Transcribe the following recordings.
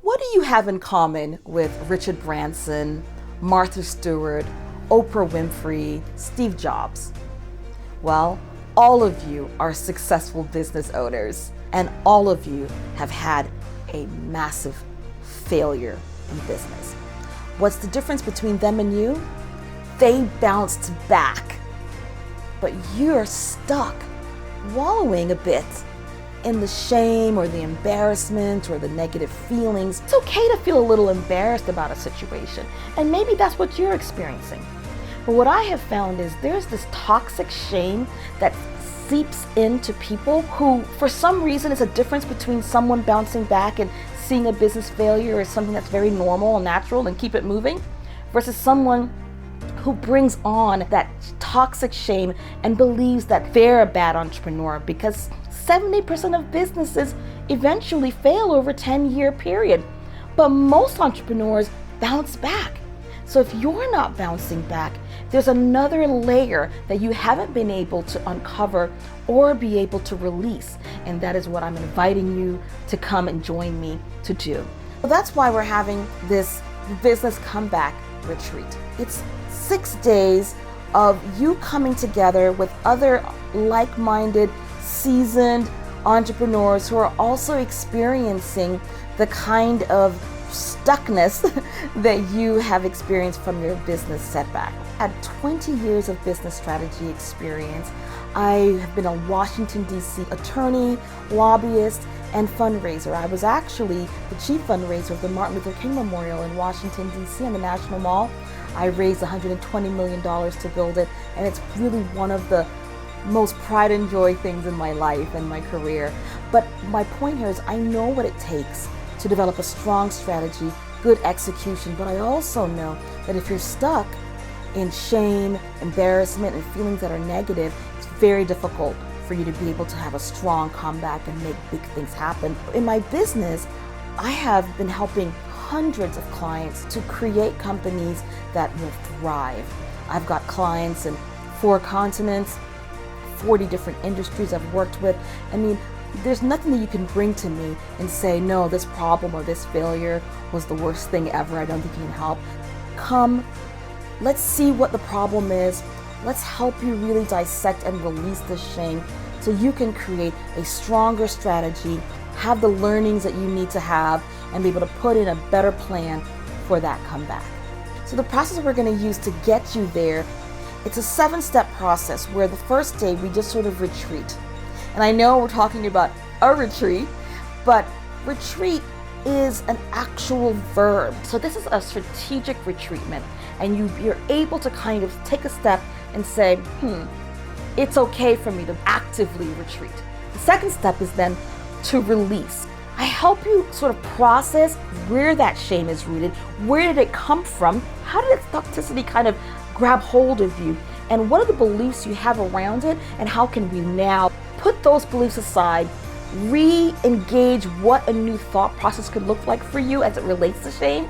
What do you have in common with Richard Branson, Martha Stewart, Oprah Winfrey, Steve Jobs? Well, all of you are successful business owners, and all of you have had a massive failure in business. What's the difference between them and you? They bounced back, but you're stuck, wallowing a bit in the shame or the embarrassment or the negative feelings. It's okay to feel a little embarrassed about a situation, and maybe that's what you're experiencing. But what I have found is there's this toxic shame that seeps into people who, for some reason, it's a difference between someone bouncing back and seeing a business failure as something that's very normal and natural and keep it moving, versus someone who brings on that toxic shame and believes that they're a bad entrepreneur, because 70% of businesses eventually fail over a 10-year period. But most entrepreneurs bounce back. So if you're not bouncing back, there's another layer that you haven't been able to uncover or be able to release. And that is what I'm inviting you to come and join me to do. So that's why we're having this business comeback retreat. It's 6 days of you coming together with other like-minded, seasoned entrepreneurs who are also experiencing the kind of stuckness that you have experienced from your business setback. I had 20 years of business strategy experience. I have been a Washington, D.C. attorney, lobbyist, and fundraiser. I was actually the chief fundraiser of the Martin Luther King Memorial in Washington, D.C. in the National Mall. I raised $120 million to build it, and it's really one of the most pride and joy things in my life and my career. But my point here is I know what it takes to develop a strong strategy, good execution, but I also know that if you're stuck in shame, embarrassment, and feelings that are negative, it's very difficult for you to be able to have a strong comeback and make big things happen. In my business, I have been helping hundreds of clients to create companies that will thrive. I've got clients in 4 continents, 40 different industries I've worked with. I mean, there's nothing that you can bring to me and say, no, this problem or this failure was the worst thing ever. I don't think you can help. Come, let's see what the problem is. Let's help you really dissect and release the shame so you can create a stronger strategy, have the learnings that you need to have, and be able to put in a better plan for that comeback. So the process we're going to use to get you there, it's a 7-step process where the first day we just sort of retreat. And I know we're talking about a retreat, but retreat is an actual verb. So this is a strategic retreatment, and you're able to kind of take a step and say, it's okay for me to actively retreat. The second step is then to release. I help you sort of process where that shame is rooted, where did it come from, how did that toxicity kind of grab hold of you, and what are the beliefs you have around it, and how can we now put those beliefs aside, re-engage what a new thought process could look like for you as it relates to shame,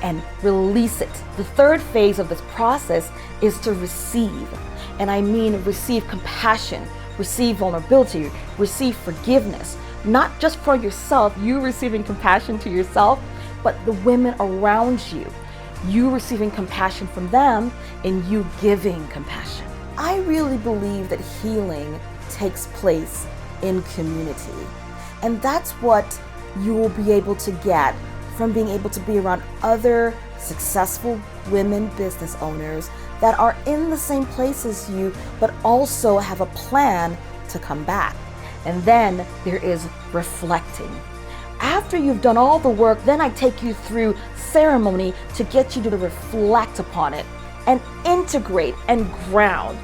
and release it. The third phase of this process is to receive. And I mean receive compassion, receive vulnerability, receive forgiveness. Not just for yourself, you receiving compassion to yourself, but the women around you. You receiving compassion from them and you giving compassion. I really believe that healing takes place in community. And that's what you will be able to get from being able to be around other successful women business owners that are in the same place as you, but also have a plan to come back. And then there is reflecting. After you've done all the work, then I take you through ceremony to get you to reflect upon it and integrate and ground.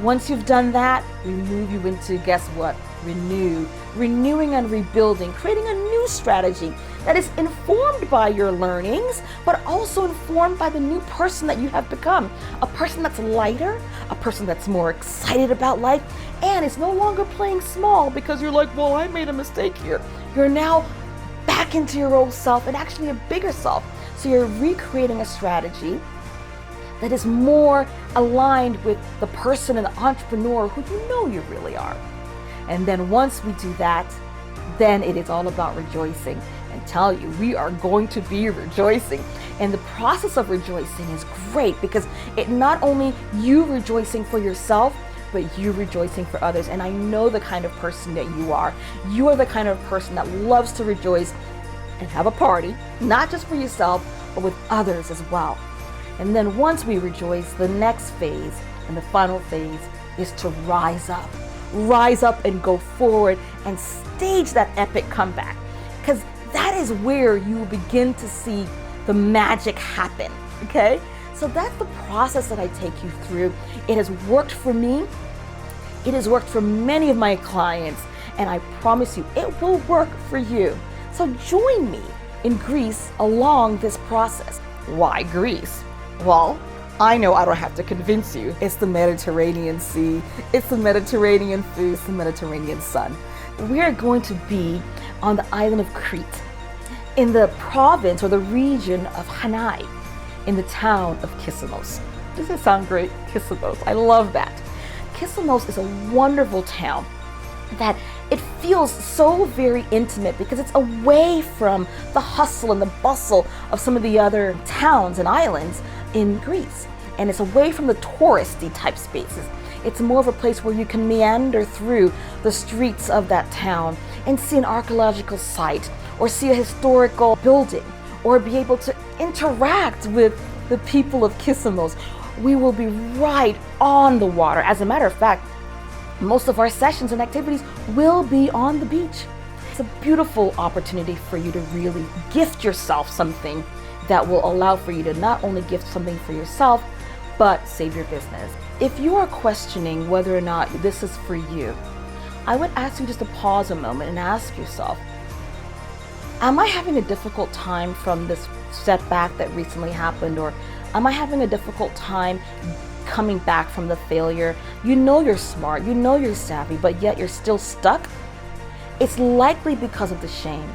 Once you've done that, we move you into, guess what? Renewing and rebuilding, creating a new strategy that is informed by your learnings, but also informed by the new person that you have become. A person that's lighter, a person that's more excited about life, and is no longer playing small because you're like, well, I made a mistake here. You're now back into your old self and actually a bigger self. So you're recreating a strategy that is more aligned with the person and the entrepreneur who you know you really are. And then once we do that, then it is all about rejoicing. and tell you we are going to be rejoicing. And the process of rejoicing is great because it not only you rejoicing for yourself, but you rejoicing for others. And I know the kind of person that you are. You are the kind of person that loves to rejoice and have a party, not just for yourself, but with others as well. And then once we rejoice, the next phase and the final phase is to rise up. Rise up and go forward and stage that epic comeback. Because that is where you will begin to see the magic happen, okay? So that's the process that I take you through. It has worked for me. It has worked for many of my clients, and I promise you it will work for you. So join me in Greece along this process. Why Greece? Well, I know I don't have to convince you. It's the Mediterranean Sea, it's the Mediterranean food, it's the Mediterranean sun. We are going to be on the island of Crete, in the province or the region of Hanai, in the town of Kissamos. Doesn't it sound great? Kissamos, I love that. Kissamos is a wonderful town that it feels so very intimate because it's away from the hustle and the bustle of some of the other towns and islands in Greece. And it's away from the touristy type spaces. It's more of a place where you can meander through the streets of that town and see an archaeological site or see a historical building or be able to interact with the people of Kissamos. We will be right on the water. As a matter of fact, most of our sessions and activities will be on the beach. It's a beautiful opportunity for you to really gift yourself something that will allow for you to not only gift something for yourself, but save your business. If you are questioning whether or not this is for you, I would ask you just to pause a moment and ask yourself, am I having a difficult time from this setback that recently happened, or am I having a difficult time coming back from the failure? You know you're smart, you know you're savvy, but yet you're still stuck? It's likely because of the shame.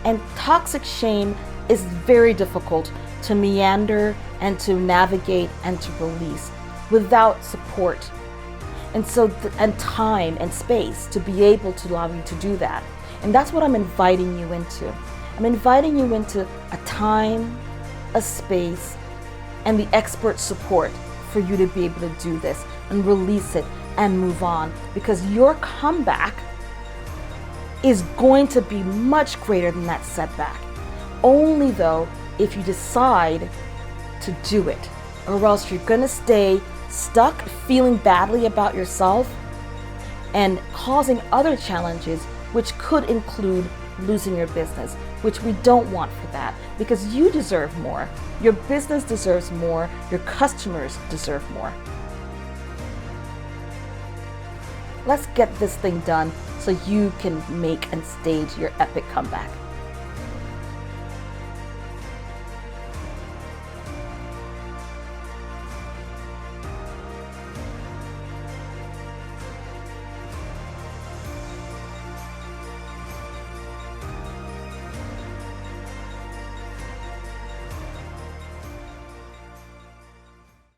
And toxic shame is very difficult to meander and to navigate and to release without support. And so, and time and space to be able to allow you to do that. And that's what I'm inviting you into. I'm inviting you into a time, a space, and the expert support for you to be able to do this and release it and move on, because your comeback is going to be much greater than that setback. Only though if you decide to do it, or else you're gonna stay stuck feeling badly about yourself and causing other challenges, which could include losing your business, which we don't want for that, because you deserve more. Your business deserves more. Your customers deserve more. Let's get this thing done so you can make and stage your epic comeback.